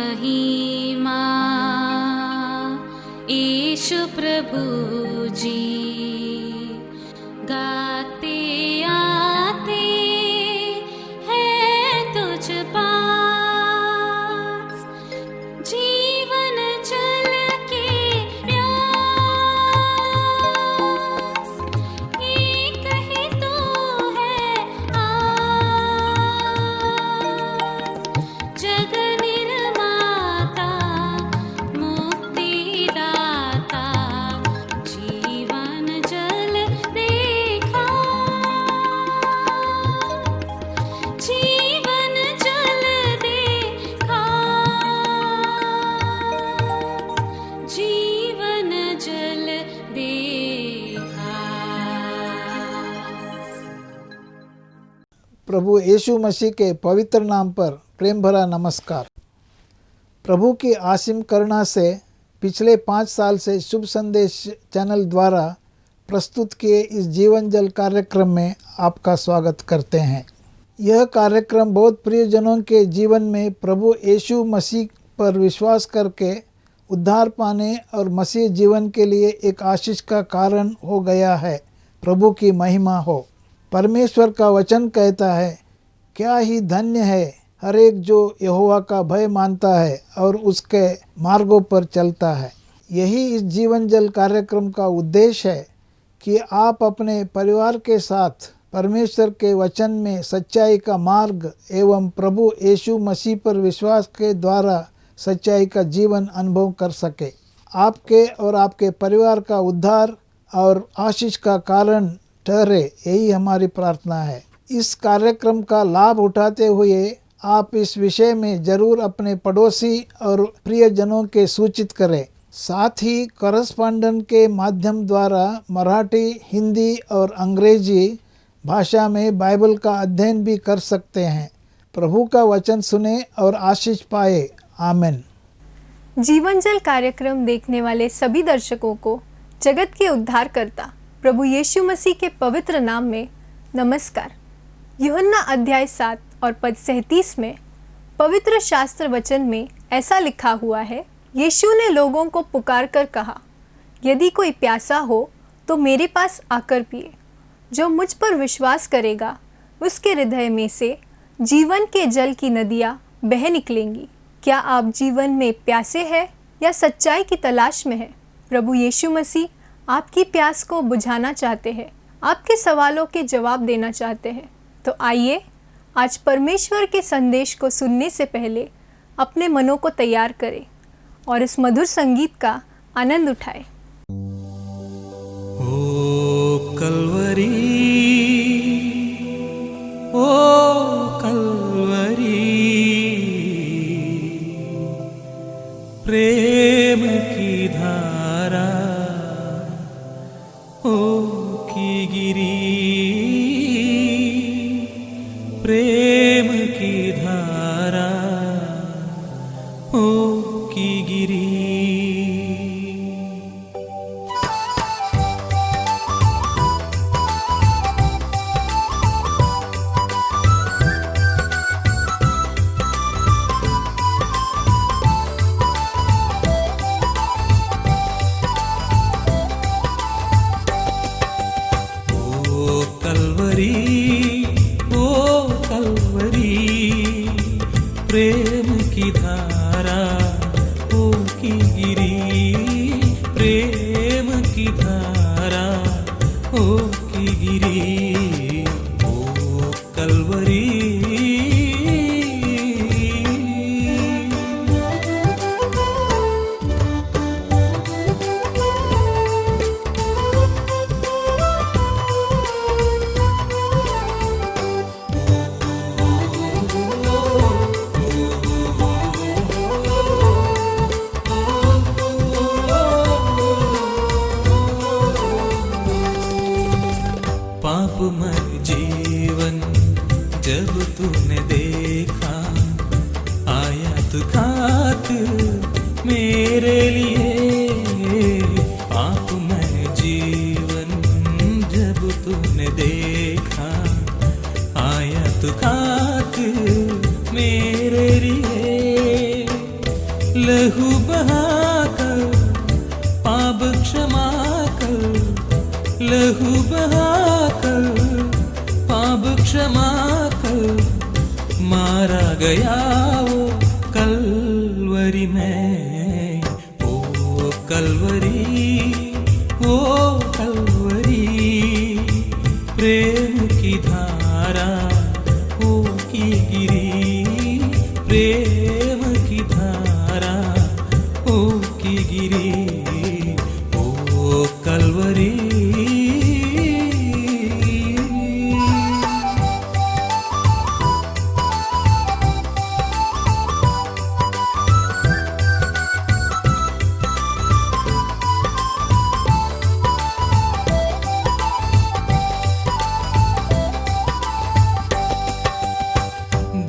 महिमा यीशु प्रभु जी गाते आते हैं तुझ पास जीवन जल के प्यास एक ही तो है आस जग निर्माता मुक्तिदाता जीवन जल देखा जीवन जल देखा जीवन जल देखा। प्रभु यीशु मसीह के पवित्र नाम पर प्रेम भरा नमस्कार। प्रभु की असीम करुणा से पिछले 5 साल से शुभ संदेश चैनल द्वारा प्रस्तुत किए इस जीवन जल कार्यक्रम में आपका स्वागत करते हैं। यह कार्यक्रम बहुत प्रियजनों के जीवन में प्रभु यीशु मसीह पर विश्वास करके उद्धार पाने और मसीह जीवन के लिए एक आशीष का कारण हो गया है। प्रभु की महिमा हो। परमेश्वर का वचन कहता है, क्या ही धन्य है हर एक जो यहोवा का भय मानता है और उसके मार्गों पर चलता है। यही इस जीवन जल कार्यक्रम का उद्देश्य है कि आप अपने परिवार के साथ परमेश्वर के वचन में सच्चाई का मार्ग एवं प्रभु यीशु मसीह पर विश्वास के द्वारा सच्चाई का जीवन अनुभव कर सके। आपके और आपके परिवार का उद्धार और आशीष का कारण ठहरे, यही हमारी प्रार्थना है। इस कार्यक्रम का लाभ उठाते हुए आप इस विषय में जरूर अपने पड़ोसी और प्रियजनों के सूचित करें। साथ ही करस्पॉन्डेंट के माध्यम द्वारा मराठी, हिंदी और अंग्रेजी भाषा में बाइबल का अध्ययन भी कर सकते हैं। प्रभु का वचन सुने और आशीष पाए। आमीन। जीवन जल कार्यक्रम देखने वाले सभी दर्शकों को जगत के उद्धारकर्ता प्रभु यीशु मसीह के पवित्र नाम में नमस्कार। यूहन्ना अध्याय 7 और पद 37 में पवित्र शास्त्र वचन में ऐसा लिखा हुआ है, यीशु ने लोगों को पुकार कर कहा, यदि कोई प्यासा हो तो मेरे पास आकर पिए। जो मुझ पर विश्वास करेगा उसके हृदय में से जीवन के जल की नदियाँ बह निकलेंगी। क्या आप जीवन में प्यासे हैं या सच्चाई की तलाश में हैं? प्रभु यीशु मसीह आपकी प्यास को बुझाना चाहते हैं, आपके सवालों के जवाब देना चाहते हैं। तो आइए आज परमेश्वर के संदेश को सुनने से पहले अपने मनों को तैयार करें और इस मधुर संगीत का आनंद उठाएं। ओ कलवरी, ओ कलवरी, प्रेम की धारा ओ की गिरी, प्रेम की धारा ओ की गिरी। प्रेम की धारा ओ की गिरी, प्रेम की धारा ओ की गिरी, ओ कलवरी। पापमय जीवन जब तूने देखा, आया तू खातिर मेरे लिए। पापमय जीवन जब तूने देखा, आया तू खातिर मेरे लिए। लहू बहाकर पाप क्षमा कर, लहू बहाकर पाप क्षमा कर, मारा गया वो कलवरी में, ओ कलवरी, ओ कलवरी, प्रेम की धारा ओ की गिरी, प्रेम की धारा ओ की गिरी, ओ कलवरी।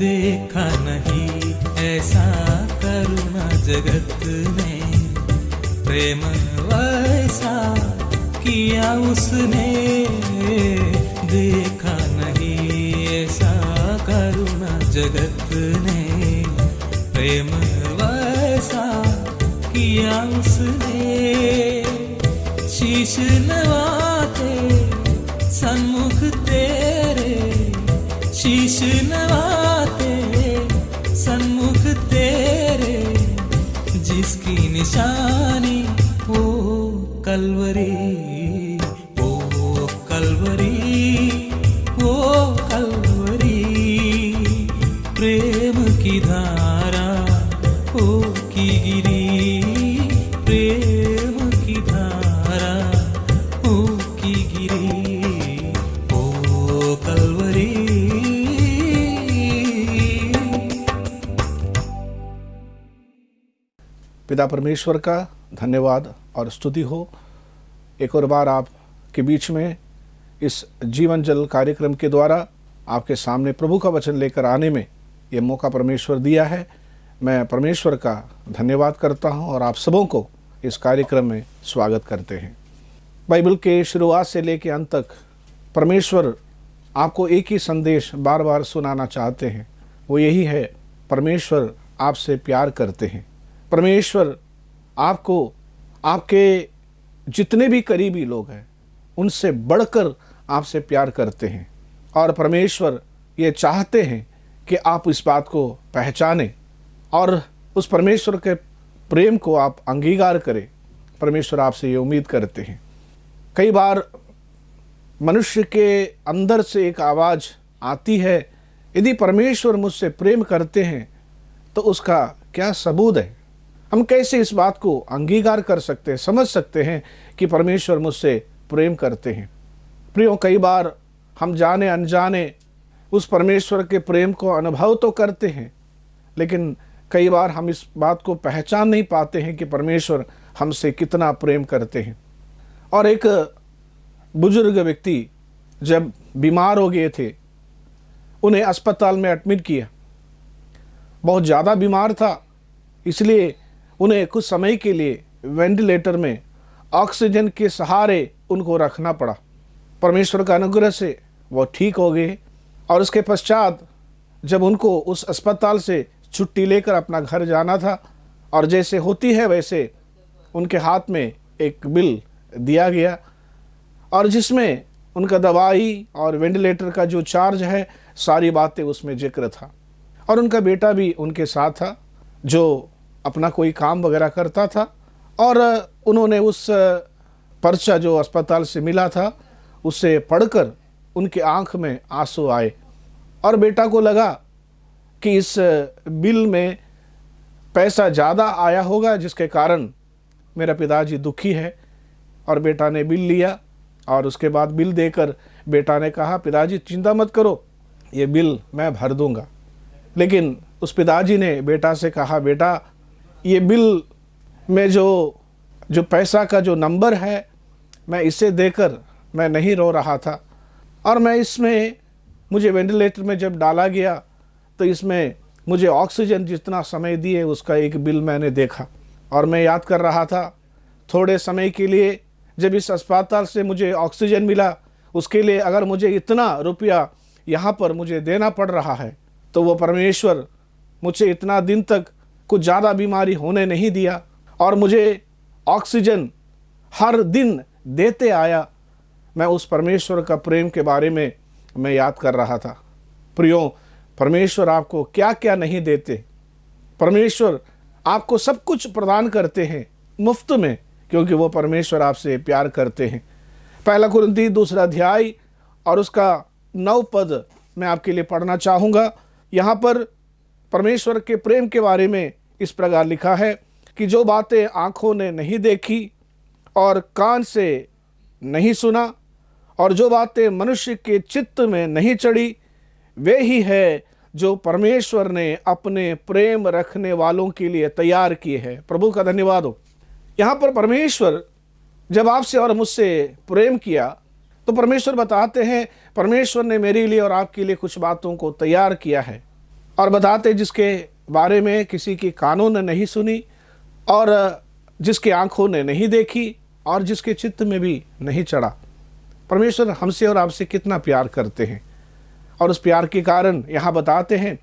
देखा नहीं ऐसा करुणा जगत ने, प्रेम वैसा किया उसने, देखा नहीं ऐसा करुणा जगत ने, प्रेम वैसा किया उसने, शीश नवाते सन्मुख तेरे, शीश नवाते सन्मुख तेरे, जिसकी निशानी ओ कलवरी, ओ कलवरी, ओ कलवरी, प्रेम की धारा ओ की गिरी, प्रेम की धारा ओ की गिरी, ओ कलवरी। पिता परमेश्वर का धन्यवाद और स्तुति हो। एक और बार आपके बीच में इस जीवन जल कार्यक्रम के द्वारा आपके सामने प्रभु का वचन लेकर आने में ये मौका परमेश्वर दिया है। मैं परमेश्वर का धन्यवाद करता हूं और आप सबों को इस कार्यक्रम में स्वागत करते हैं। बाइबल के शुरुआत से लेकर अंत तक परमेश्वर आपको एक ही संदेश बार बार सुनाना चाहते हैं, वो यही है, परमेश्वर आपसे प्यार करते हैं। परमेश्वर आपको, आपके जितने भी करीबी लोग हैं उनसे बढ़कर आपसे प्यार करते हैं, और परमेश्वर ये चाहते हैं कि आप इस बात को पहचानें और उस परमेश्वर के प्रेम को आप अंगीकार करें। परमेश्वर आपसे ये उम्मीद करते हैं। कई बार मनुष्य के अंदर से एक आवाज़ आती है, यदि परमेश्वर मुझसे प्रेम करते हैं तो उसका क्या सबूत है? हम कैसे इस बात को अंगीकार कर सकते हैं, समझ सकते हैं कि परमेश्वर मुझसे प्रेम करते हैं? प्रियो, कई बार हम जाने अनजाने उस परमेश्वर के प्रेम को अनुभव तो करते हैं, लेकिन कई बार हम इस बात को पहचान नहीं पाते हैं कि परमेश्वर हमसे कितना प्रेम करते हैं। और एक बुजुर्ग व्यक्ति जब बीमार हो गए थे, उन्हें अस्पताल में एडमिट किया। बहुत ज़्यादा बीमार था, इसलिए उन्हें कुछ समय के लिए वेंटिलेटर में ऑक्सीजन के सहारे उनको रखना पड़ा। परमेश्वर का अनुग्रह से वो ठीक हो गए, और उसके पश्चात जब उनको उस अस्पताल से छुट्टी लेकर अपना घर जाना था, और जैसे होती है वैसे उनके हाथ में एक बिल दिया गया, और जिसमें उनका दवाई और वेंटिलेटर का जो चार्ज है, सारी बातें उसमें जिक्र था। और उनका बेटा भी उनके साथ था, जो अपना कोई काम वगैरह करता था, और उन्होंने उस पर्चा जो अस्पताल से मिला था उसे पढ़कर उनकी आंख में आंसू आए, और बेटा को लगा कि इस बिल में पैसा ज़्यादा आया होगा, जिसके कारण मेरा पिताजी दुखी है। और बेटा ने बिल लिया, और उसके बाद बिल देकर बेटा ने कहा, पिताजी चिंता मत करो, ये बिल मैं भर दूंगा। लेकिन उस पिताजी ने बेटा से कहा, बेटा ये बिल में जो पैसा का जो नंबर है, मैं इसे देकर मैं नहीं रो रहा था, और मैं इसमें, मुझे वेंटिलेटर में जब डाला गया तो इसमें मुझे ऑक्सीजन जितना समय दिए उसका एक बिल मैंने देखा, और मैं याद कर रहा था थोड़े समय के लिए जब इस अस्पताल से मुझे ऑक्सीजन मिला, उसके लिए अगर मुझे इतना रुपया यहाँ पर मुझे देना पड़ रहा है, तो वो परमेश्वर मुझे इतना दिन तक कुछ ज़्यादा बीमारी होने नहीं दिया और मुझे ऑक्सीजन हर दिन देते आया। मैं उस परमेश्वर का प्रेम के बारे में मैं याद कर रहा था। प्रियो, परमेश्वर आपको क्या क्या नहीं देते। परमेश्वर आपको सब कुछ प्रदान करते हैं मुफ्त में, क्योंकि वो परमेश्वर आपसे प्यार करते हैं। पहला कुरिन्थी 2 अध्याय और उसका 9 पद मैं आपके लिए पढ़ना चाहूँगा। यहाँ पर परमेश्वर के प्रेम के बारे में इस प्रकार लिखा है कि जो बातें आँखों ने नहीं देखी और कान से नहीं सुना और जो बातें मनुष्य के चित्त में नहीं चढ़ी, वे ही है जो परमेश्वर ने अपने प्रेम रखने वालों के लिए तैयार किए हैं। प्रभु का धन्यवाद हो। यहाँ पर परमेश्वर जब आपसे और मुझसे प्रेम किया तो परमेश्वर बताते हैं, परमेश्वर ने मेरे लिए और आपके लिए कुछ बातों को तैयार किया है, और बताते जिसके बारे में किसी की कानों ने नहीं सुनी और जिसके आंखों ने नहीं देखी और जिसके चित्त में भी नहीं चढ़ा। परमेश्वर हमसे और आपसे कितना प्यार करते हैं, और उस प्यार के कारण यहाँ बताते हैं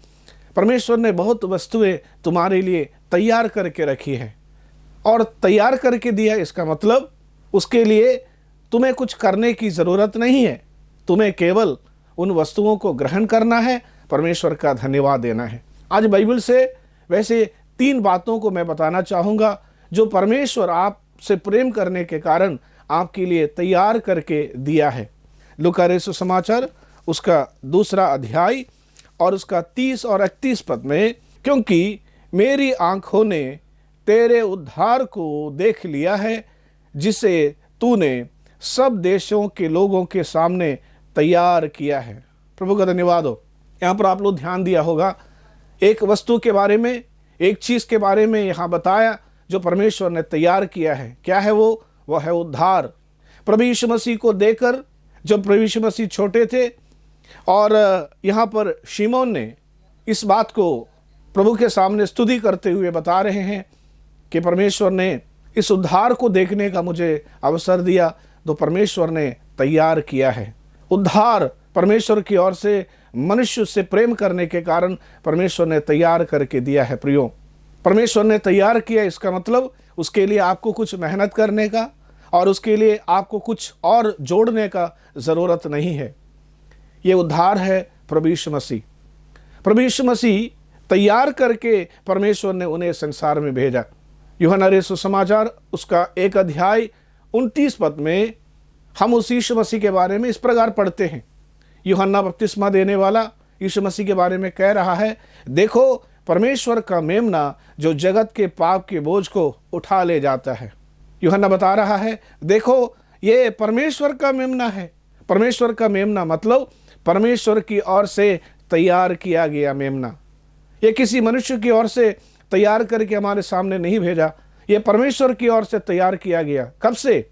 परमेश्वर ने बहुत वस्तुएं तुम्हारे लिए तैयार करके रखी है और तैयार करके दिया। इसका मतलब उसके लिए तुम्हें कुछ करने की ज़रूरत नहीं है, तुम्हें केवल उन वस्तुओं को ग्रहण करना है, परमेश्वर का धन्यवाद देना है। आज बाइबल से वैसे 3 बातों को मैं बताना चाहूँगा जो परमेश्वर आपसे प्रेम करने के कारण आपके लिए तैयार करके दिया है। लूका रचित सुसमाचार उसका 2 अध्याय और उसका 30 और 31 पद में, क्योंकि मेरी आंखों ने तेरे उद्धार को देख लिया है जिसे तूने सब देशों के लोगों के सामने तैयार किया है। प्रभु का धन्यवाद हो। यहाँ पर आप लोग ध्यान दिया होगा, एक वस्तु के बारे में, एक चीज़ के बारे में यहाँ बताया जो परमेश्वर ने तैयार किया है। क्या है वो? वह है उद्धार। प्रभु यीशु मसीह को देकर जब प्रभु यीशु मसीह छोटे थे और यहाँ पर शिमोन ने इस बात को प्रभु के सामने स्तुति करते हुए बता रहे हैं कि परमेश्वर ने इस उद्धार को देखने का मुझे अवसर दिया, तो परमेश्वर ने तैयार किया है। उद्धार परमेश्वर की ओर से मनुष्य से प्रेम करने के कारण परमेश्वर ने तैयार करके दिया है। प्रियो, परमेश्वर ने तैयार किया, इसका मतलब उसके लिए आपको कुछ मेहनत करने का और उसके लिए आपको कुछ और जोड़ने का ज़रूरत नहीं है। ये उद्धार है प्रभु यीशु मसीह। प्रभु यीशु मसीह तैयार करके परमेश्वर ने उन्हें संसार में भेजा। यूहन्ना रचित सुसमाचार उसका 1 अध्याय 29 पद में हम उस यीशु मसीह के बारे में इस प्रकार पढ़ते हैं। यूहन्ना बपतिस्मा देने वाला यीशु मसीह के बारे में कह रहा है, देखो परमेश्वर का मेमना जो जगत के पाप के बोझ को उठा ले जाता है। यूहन्ना बता रहा है, देखो ये परमेश्वर का मेमना है। परमेश्वर का मेमना मतलब परमेश्वर की ओर से तैयार किया गया मेमना। ये किसी मनुष्य की ओर से तैयार करके हमारे सामने नहीं भेजा, ये परमेश्वर की ओर से तैयार किया गया। कब से?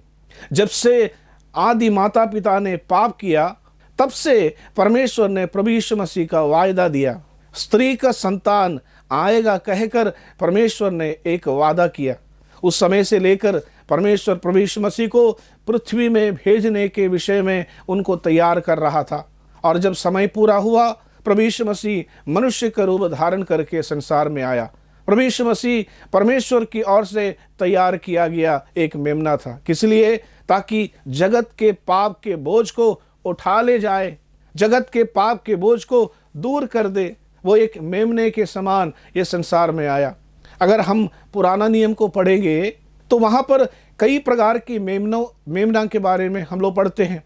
जब से आदि माता पिता ने पाप किया, तब से परमेश्वर ने प्रभु यीशु मसीह का वायदा दिया। स्त्री का संतान आएगा कहकर परमेश्वर ने एक वादा किया। उस समय से लेकर परमेश्वर प्रभु यीशु मसीह को पृथ्वी में भेजने के विषय में उनको तैयार कर रहा था, और जब समय पूरा हुआ प्रभु यीशु मसीह मनुष्य का रूप धारण करके संसार में आया। प्रभु यीशु मसीह परमेश्वर की ओर से तैयार किया गया एक मेमना था। किस लिए? ताकि जगत के पाप के बोझ को उठा ले जाए, जगत के पाप के बोझ को दूर कर दे। वो एक मेमने के समान ये संसार में आया। अगर हम पुराना नियम को पढ़ेंगे तो वहाँ पर कई प्रकार की मेमना के बारे में हम लोग पढ़ते हैं।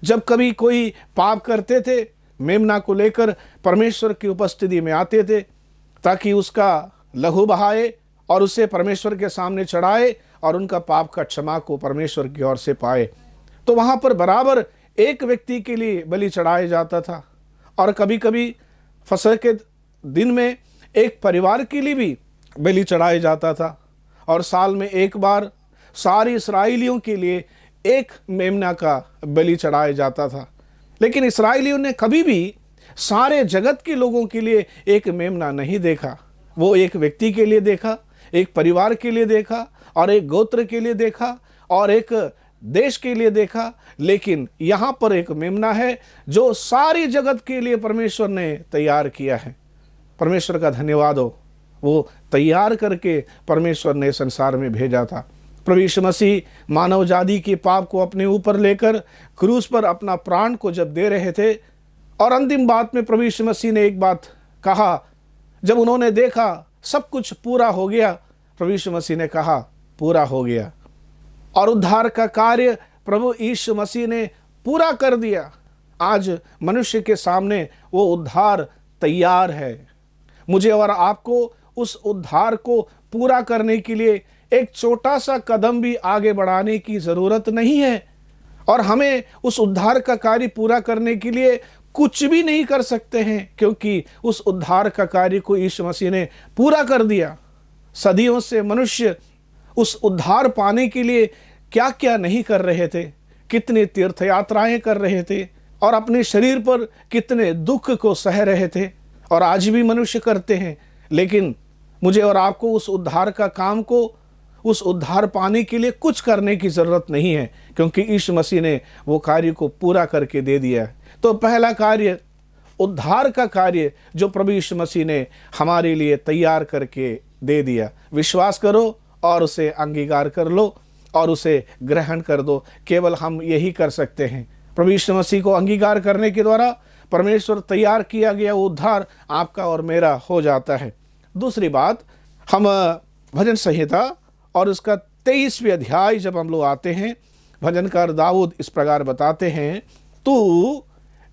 जब कभी कोई पाप करते थे, मेमना को लेकर परमेश्वर की उपस्थिति में आते थे ताकि उसका लहू बहाए और उसे परमेश्वर के सामने चढ़ाए और उनका पाप का क्षमा को परमेश्वर की ओर से पाए। तो वहाँ पर बराबर एक व्यक्ति के लिए बलि चढ़ाया जाता था, और कभी कभी फसह के दिन में एक परिवार के लिए भी बलि चढ़ाया जाता था, और साल में एक बार सारे इस्राएलियों के लिए एक मेमना का बलि चढ़ाया जाता था। लेकिन इस्राएलियों ने कभी भी सारे जगत के लोगों के लिए एक मेमना नहीं देखा। वो एक व्यक्ति के लिए देखा, एक परिवार के लिए देखा, और एक गोत्र के लिए देखा, और एक देश के लिए देखा। लेकिन यहाँ पर एक मेमना है जो सारी जगत के लिए परमेश्वर ने तैयार किया है। परमेश्वर का धन्यवाद हो। वो तैयार करके परमेश्वर ने संसार में भेजा था। प्रभु यीशु मसीह मानव जाति के पाप को अपने ऊपर लेकर क्रूस पर अपना प्राण को जब दे रहे थे, और अंतिम बात में प्रभु यीशु मसीह ने एक बात कहा, जब उन्होंने देखा सब कुछ पूरा हो गया, प्रभु यीशु मसीह ने कहा पूरा हो गया। और उद्धार का कार्य प्रभु यीशु मसीह ने पूरा कर दिया। आज मनुष्य के सामने वो उद्धार तैयार है। मुझे और आपको उस उद्धार को पूरा करने के लिए एक छोटा सा कदम भी आगे बढ़ाने की ज़रूरत नहीं है, और हमें उस उद्धार का कार्य पूरा करने के लिए कुछ भी नहीं कर सकते हैं, क्योंकि उस उद्धार का कार्य को यीशु मसीह ने पूरा कर दिया। सदियों से मनुष्य उस उद्धार पाने के लिए क्या क्या नहीं कर रहे थे, कितने तीर्थ यात्राएं कर रहे थे, और अपने शरीर पर कितने दुख को सह रहे थे, और आज भी मनुष्य करते हैं। लेकिन मुझे और आपको उस उद्धार का काम को, उस उद्धार पाने के लिए कुछ करने की ज़रूरत नहीं है, क्योंकि यीशु मसीह ने वो कार्य को पूरा करके दे दिया है। तो पहला कार्य, उद्धार का कार्य जो प्रभु यीशु मसीह ने हमारे लिए तैयार करके दे दिया, विश्वास करो और उसे अंगीकार कर लो और उसे ग्रहण कर दो। केवल हम यही कर सकते हैं। प्रभु यीशु मसीह को अंगीकार करने के द्वारा परमेश्वर तैयार किया गया उद्धार आपका और मेरा हो जाता है। दूसरी बात, हम भजन संहिता और उसका 23वें अध्याय जब हम लोग आते हैं, भजनकार दाऊद इस प्रकार बताते हैं, तू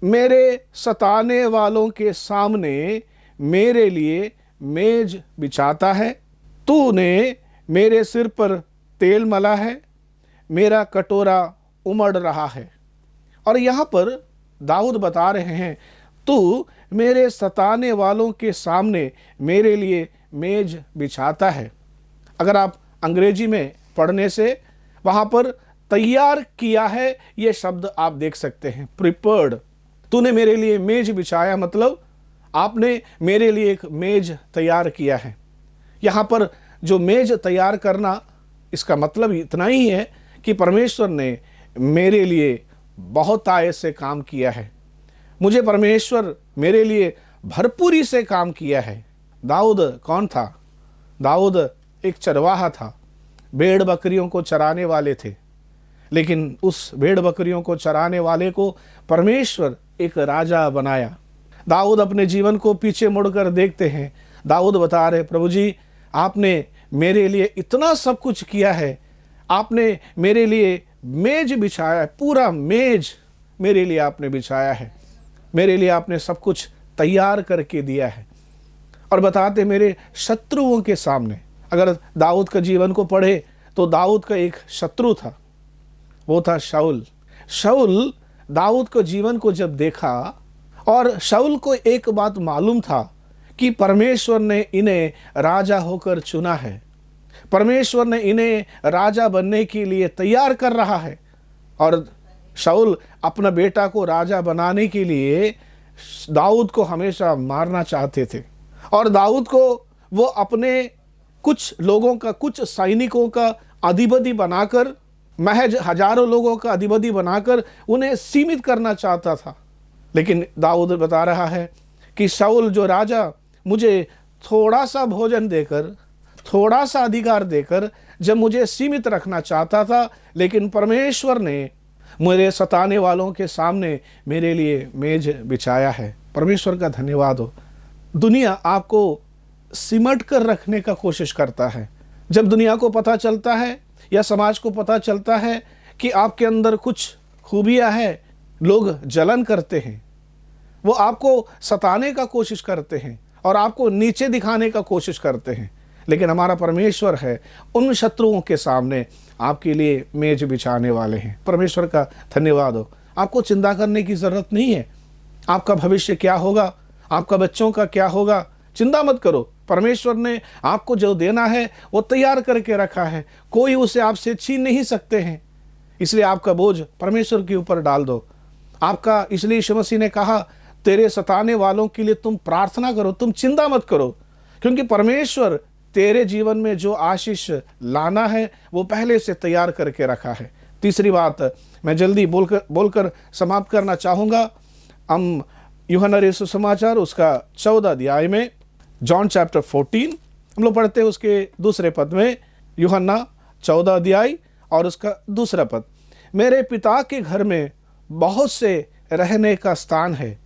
मेरे सताने वालों के सामने मेरे लिए मेज बिछाता है, तूने मेरे सिर पर तेल मला है, मेरा कटोरा उमड़ रहा है। और यहाँ पर दाऊद बता रहे हैं, तू मेरे सताने वालों के सामने मेरे लिए मेज बिछाता है। अगर आप अंग्रेजी में पढ़ने से वहाँ पर तैयार किया है ये शब्द आप देख सकते हैं, प्रिपेयर्ड। तूने मेरे लिए मेज बिछाया मतलब आपने मेरे लिए एक मेज तैयार किया है। यहाँ पर जो मेज तैयार करना, इसका मतलब इतना ही है कि परमेश्वर ने मेरे लिए बहुत आय से काम किया है। मुझे परमेश्वर मेरे लिए भरपूरी से काम किया है। दाऊद कौन था? दाऊद एक चरवाहा था, भेड़ बकरियों को चराने वाले थे। लेकिन उस भेड़ बकरियों को चराने वाले को परमेश्वर एक राजा बनाया। दाऊद अपने जीवन को पीछे मुड़कर देखते हैं। दाऊद बता रहे, प्रभु जी आपने मेरे लिए इतना सब कुछ किया है, आपने मेरे लिए मेज बिछाया है, पूरा मेज मेरे लिए आपने बिछाया है, मेरे लिए आपने सब कुछ तैयार करके दिया है। और बताते मेरे शत्रुओं के सामने, अगर दाऊद का जीवन को पढ़े तो दाऊद का एक शत्रु था, वो था शाऊल। शाऊल दाऊद के जीवन को जब देखा, और शाऊल को एक बात मालूम था कि परमेश्वर ने इन्हें राजा होकर चुना है, परमेश्वर ने इन्हें राजा बनने के लिए तैयार कर रहा है। और शाऊल अपना बेटा को राजा बनाने के लिए दाऊद को हमेशा मारना चाहते थे, और दाऊद को वो अपने कुछ लोगों का, कुछ सैनिकों का अधिपति बनाकर, महज हजारों लोगों का अधिपति बनाकर उन्हें सीमित करना चाहता था। लेकिन दाऊद बता रहा है कि शाऊल जो राजा मुझे थोड़ा सा भोजन देकर, थोड़ा सा अधिकार देकर जब मुझे सीमित रखना चाहता था, लेकिन परमेश्वर ने मेरे सताने वालों के सामने मेरे लिए मेज बिछाया है। परमेश्वर का धन्यवाद हो। दुनिया आपको सिमट कर रखने का कोशिश करता है। जब दुनिया को पता चलता है या समाज को पता चलता है कि आपके अंदर कुछ खूबियां हैं, लोग जलन करते हैं, वो आपको सताने का कोशिश करते हैं और आपको नीचे दिखाने का कोशिश करते हैं। लेकिन हमारा परमेश्वर है, उन शत्रुओं के सामने आपके लिए मेज बिछाने वाले हैं। परमेश्वर का धन्यवाद हो। आपको चिंता करने की ज़रूरत नहीं है, आपका भविष्य क्या होगा, आपका बच्चों का क्या होगा, चिंता मत करो। परमेश्वर ने आपको जो देना है वो तैयार करके रखा है, कोई उसे आपसे छीन नहीं सकते हैं। इसलिए आपका बोझ परमेश्वर के ऊपर डाल दो। आपका, इसलिए यीशु मसीह ने कहा, तेरे सताने वालों के लिए तुम प्रार्थना करो, तुम चिंता मत करो, क्योंकि परमेश्वर तेरे जीवन में जो आशीष लाना है वो पहले से तैयार करके रखा है। तीसरी बात मैं जल्दी बोलकर समाप्त करना चाहूँगा। हम यूहन्ना रचित सुसमाचार उसका 14 अध्याय में, जॉन चैप्टर 14 हम लोग पढ़ते हैं उसके दूसरे पद में, यूहन्ना 14 अध्याय और उसका दूसरा पद, मेरे पिता के घर में बहुत से रहने का स्थान है,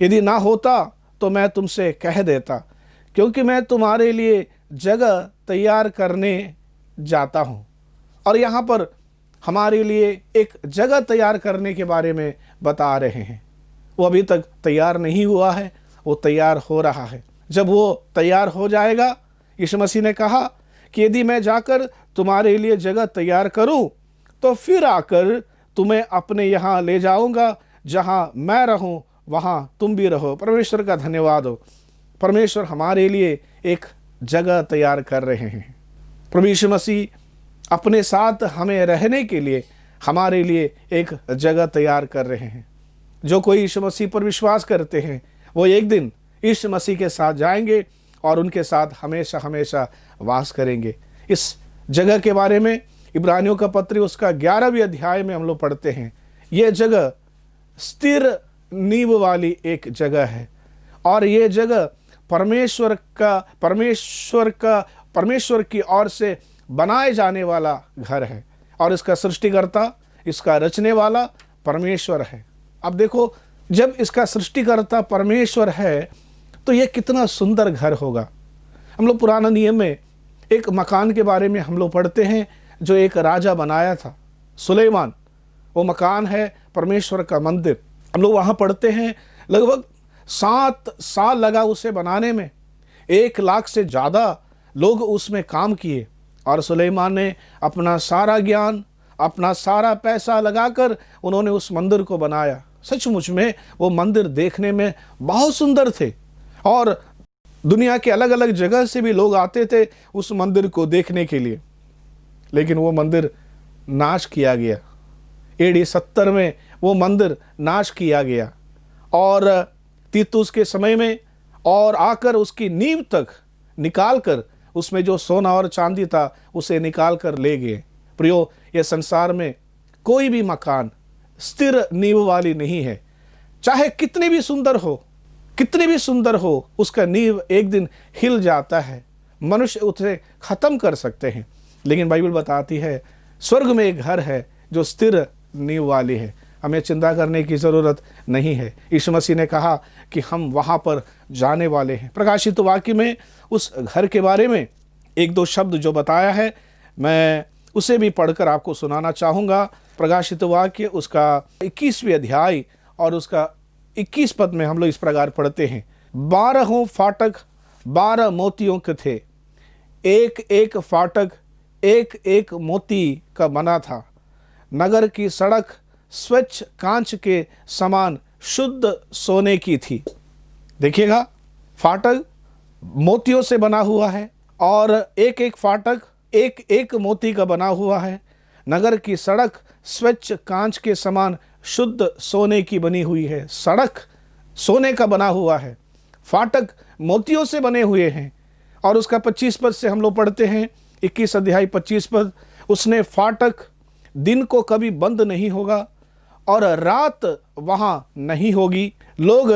यदि ना होता तो मैं तुमसे कह देता, क्योंकि मैं तुम्हारे लिए जगह तैयार करने जाता हूँ। और यहाँ पर हमारे लिए एक जगह तैयार करने के बारे में बता रहे हैं। वो अभी तक तैयार नहीं हुआ है, वो तैयार हो रहा है। जब वो तैयार हो जाएगा, यीशु मसीह ने कहा कि यदि मैं जाकर तुम्हारे लिए जगह तैयार करूं तो फिर आकर तुम्हें अपने यहाँ ले जाऊंगा, जहाँ मैं रहूं वहाँ तुम भी रहो। परमेश्वर का धन्यवाद हो। परमेश्वर हमारे लिए एक जगह तैयार कर रहे हैं। प्रभु यीशु मसीह अपने साथ हमें रहने के लिए हमारे लिए एक जगह तैयार कर रहे हैं। जो कोई यीशु मसीह पर विश्वास करते हैं वो एक दिन यीशु मसीह के साथ जाएंगे और उनके साथ हमेशा हमेशा वास करेंगे। इस जगह के बारे में इब्रानियों का पत्र उसका 11वें अध्याय में हम लोग पढ़ते हैं। यह जगह स्थिर नींव वाली एक जगह है और ये जगह परमेश्वर की ओर से बनाए जाने वाला घर है और इसका सृष्टिकर्ता, इसका रचने वाला परमेश्वर है। अब देखो, जब इसका सृष्टिकर्ता परमेश्वर है तो ये कितना सुंदर घर होगा। हम लोग पुराना नियम में एक मकान के बारे में हम लोग पढ़ते हैं जो एक राजा बनाया था, सुलेमान। वो मकान है परमेश्वर का मंदिर। हम लोग वहाँ पढ़ते हैं लगभग 7 साल लगा उसे बनाने में, 1 लाख से ज़्यादा लोग उसमें काम किए और सुलेमान ने अपना सारा ज्ञान, अपना सारा पैसा लगाकर उन्होंने उस मंदिर को बनाया। सचमुच में वो मंदिर देखने में बहुत सुंदर थे और दुनिया के अलग अलग जगह से भी लोग आते थे उस मंदिर को देखने के लिए। लेकिन वो मंदिर नाश किया गया। AD 70 में वो मंदिर नाश किया गया और तीतुस के समय में और आकर उसकी नींव तक निकाल कर उसमें जो सोना और चांदी था उसे निकाल कर ले गए। प्रियो, ये संसार में कोई भी मकान स्थिर नींव वाली नहीं है। चाहे कितनी भी सुंदर हो, उसका नींव एक दिन हिल जाता है, मनुष्य उसे खत्म कर सकते हैं। लेकिन बाइबल बताती है स्वर्ग में एक घर है जो स्थिर नींव वाली है। हमें चिंता करने की ज़रूरत नहीं है। यीशु मसीह ने कहा कि हम वहाँ पर जाने वाले हैं। प्रकाशित वाक्य में उस घर के बारे में 1-2 शब्द जो बताया है, मैं उसे भी पढ़कर आपको सुनाना चाहूँगा। प्रकाशित वाक्य उसका 21वें अध्याय और उसका 21 पद में हम लोग इस प्रकार पढ़ते हैं, 12 फाटक 12 मोतियों के थे, एक फाटक एक मोती का बना था। नगर की सड़क स्वच्छ कांच के समान शुद्ध सोने की थी। देखिएगा, फाटक मोतियों से बना हुआ है और एक फाटक एक मोती का बना हुआ है। नगर की सड़क स्वच्छ कांच के समान शुद्ध सोने की बनी हुई है। सड़क सोने का बना हुआ है, फाटक मोतियों से बने हुए हैं। और उसका 25 पद से हम लोग पढ़ते हैं, 21 अध्याय 25 पद, उसने फाटक दिन को कभी बंद नहीं होगा और रात वहाँ नहीं होगी। लोग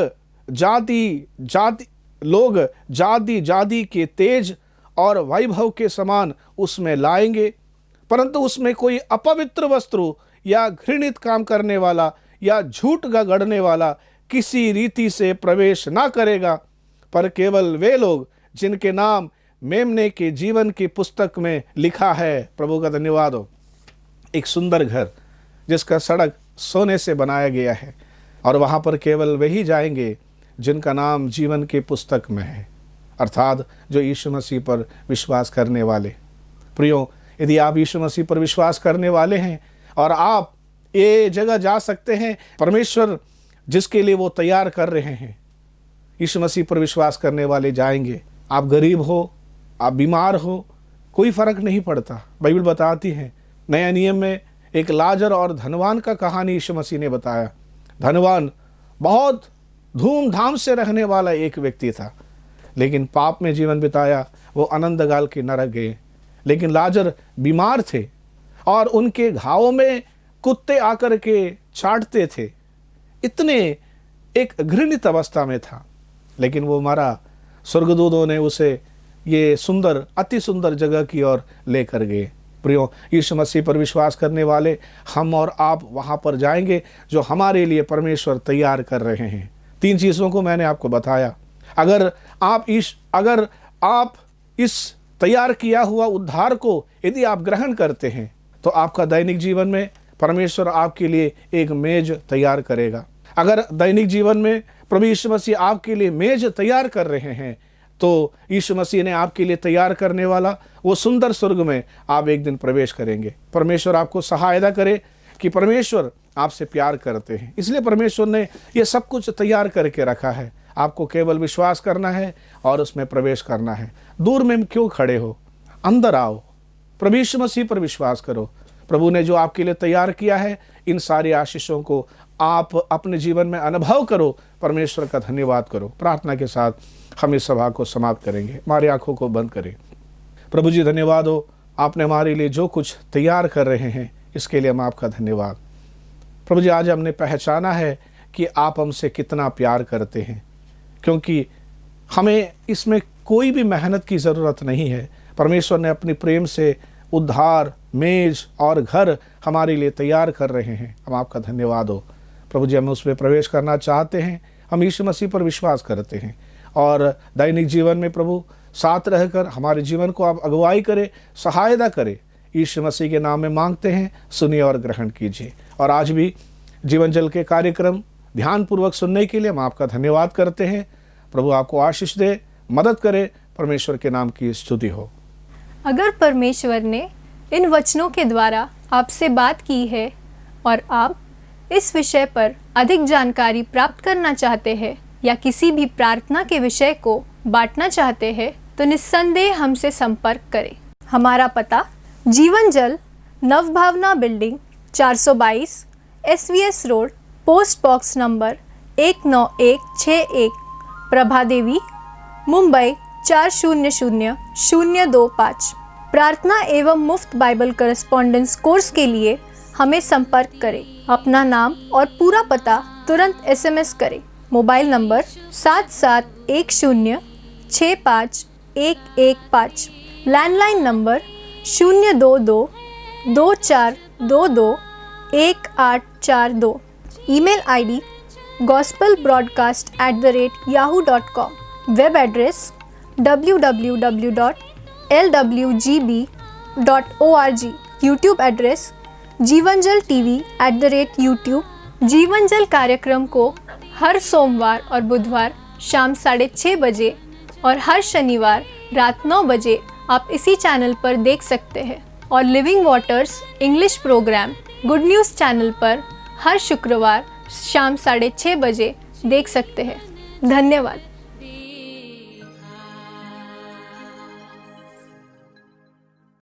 जाति के तेज और वैभव के समान उसमें लाएंगे, परंतु उसमें कोई अपवित्र वस्त्र या घृणित काम करने वाला या झूठ का गढ़ने वाला किसी रीति से प्रवेश ना करेगा, पर केवल वे लोग जिनके नाम मेमने के जीवन की पुस्तक में लिखा है। प्रभु का धन्यवाद हो। एक सुंदर घर जिसका सड़क सोने से बनाया गया है और वहाँ पर केवल वही जाएंगे जिनका नाम जीवन की पुस्तक में है, अर्थात जो यीशु मसीह पर विश्वास करने वाले। प्रियो, यदि आप यीशु मसीह पर विश्वास करने वाले हैं और आप ये जगह जा सकते हैं परमेश्वर जिसके लिए वो तैयार कर रहे हैं, यीशु मसीह पर विश्वास करने वाले जाएंगे। आप गरीब हो, आप बीमार हो, कोई फर्क नहीं पड़ता। बाइबल बताती है नया नियम में एक लाजर और धनवान का कहानी यीशु मसीह ने बताया। धनवान बहुत धूमधाम से रहने वाला एक व्यक्ति था, लेकिन पाप में जीवन बिताया, वो अनंतकाल के नरक गए। लेकिन लाजर बीमार थे और उनके घावों में कुत्ते आकर के चाटते थे, इतने एक घृणित अवस्था में था, लेकिन वो मरा। स्वर्गदूतों ने उसे ये सुंदर, अति सुंदर जगह की ओर लेकर गए। प्रियो, यीशु मसीह पर विश्वास करने वाले हम और आप वहाँ पर जाएंगे जो हमारे लिए परमेश्वर तैयार कर रहे हैं। 3 चीज़ों को मैंने आपको बताया। अगर आप इस तैयार किया हुआ उद्धार को यदि आप ग्रहण करते हैं तो आपका दैनिक जीवन में परमेश्वर आपके लिए एक मेज तैयार करेगा। अगर दैनिक जीवन में प्रभु यीशु मसीह आपके लिए मेज तैयार कर रहे हैं तो यीशु मसीह ने आपके लिए तैयार करने वाला वो सुंदर स्वर्ग में आप एक दिन प्रवेश करेंगे। परमेश्वर आपको सहायता करे कि परमेश्वर आपसे प्यार करते हैं, इसलिए परमेश्वर ने ये सब कुछ तैयार करके रखा है। आपको केवल विश्वास करना है और उसमें प्रवेश करना है। दूर में क्यों खड़े हो, अंदर आओ, प्रभु यीशु मसीह पर विश्वास करो। प्रभु ने जो आपके लिए तैयार किया है, इन सारी आशीषों को आप अपने जीवन में अनुभव करो, परमेश्वर का धन्यवाद करो। प्रार्थना के साथ हम इस सभा को समाप्त करेंगे। हमारी आंखों को बंद करें। प्रभु जी, धन्यवाद हो, आपने हमारे लिए जो कुछ तैयार कर रहे हैं इसके लिए हम आपका धन्यवाद। प्रभु जी, आज हमने पहचाना है कि आप हमसे कितना प्यार करते हैं, क्योंकि हमें इसमें कोई भी मेहनत की ज़रूरत नहीं है। परमेश्वर ने अपनी प्रेम से उद्धार, मेज और घर हमारे लिए तैयार कर रहे हैं। हम आपका धन्यवाद हो। प्रभु जी, हम उसमें प्रवेश करना चाहते हैं। हम यीशु मसीह पर विश्वास करते हैं और दैनिक जीवन में प्रभु साथ रहकर हमारे जीवन को आप अगुवाई करें, सहायता करें। यीशु मसीह के नाम में मांगते हैं, सुनिए और ग्रहण कीजिए। और आज भी जीवन जल के कार्यक्रम ध्यानपूर्वक सुनने के लिए हम आपका धन्यवाद करते हैं। प्रभु आपको आशीष दे, मदद करे। परमेश्वर के नाम की स्तुति हो। अगर परमेश्वर ने इन वचनों के द्वारा आपसे बात की है और आप इस विषय पर अधिक जानकारी प्राप्त करना चाहते हैं या किसी भी प्रार्थना के विषय को बांटना चाहते हैं तो निस्संदेह हमसे संपर्क करें। हमारा पता Jeevan Jal, Navbhavna building, 422 SVS road, post box number 19161, Prabha Devi, Mumbai 400025। प्रार्थना एवं मुफ्त बाइबल करस्पॉन्डेंस कोर्स के लिए हमें संपर्क करें। अपना नाम और पूरा पता तुरंत SMS करें। Mobile number 7710651115, landline number 02224221842, email ID gospelbroadcast@yahoo.com, web address www.lwgb.org, YouTube address Jeevanjal TV@YouTube। Jeevanjal कार्यक्रम को हर सोमवार और बुधवार शाम 6:30 बजे और हर शनिवार रात 9 बजे आप इसी चैनल पर देख सकते हैं। और living waters English program good news channel पर हर शुक्रवार शाम 6:30 बजे देख सकते हैं। धन्यवाद।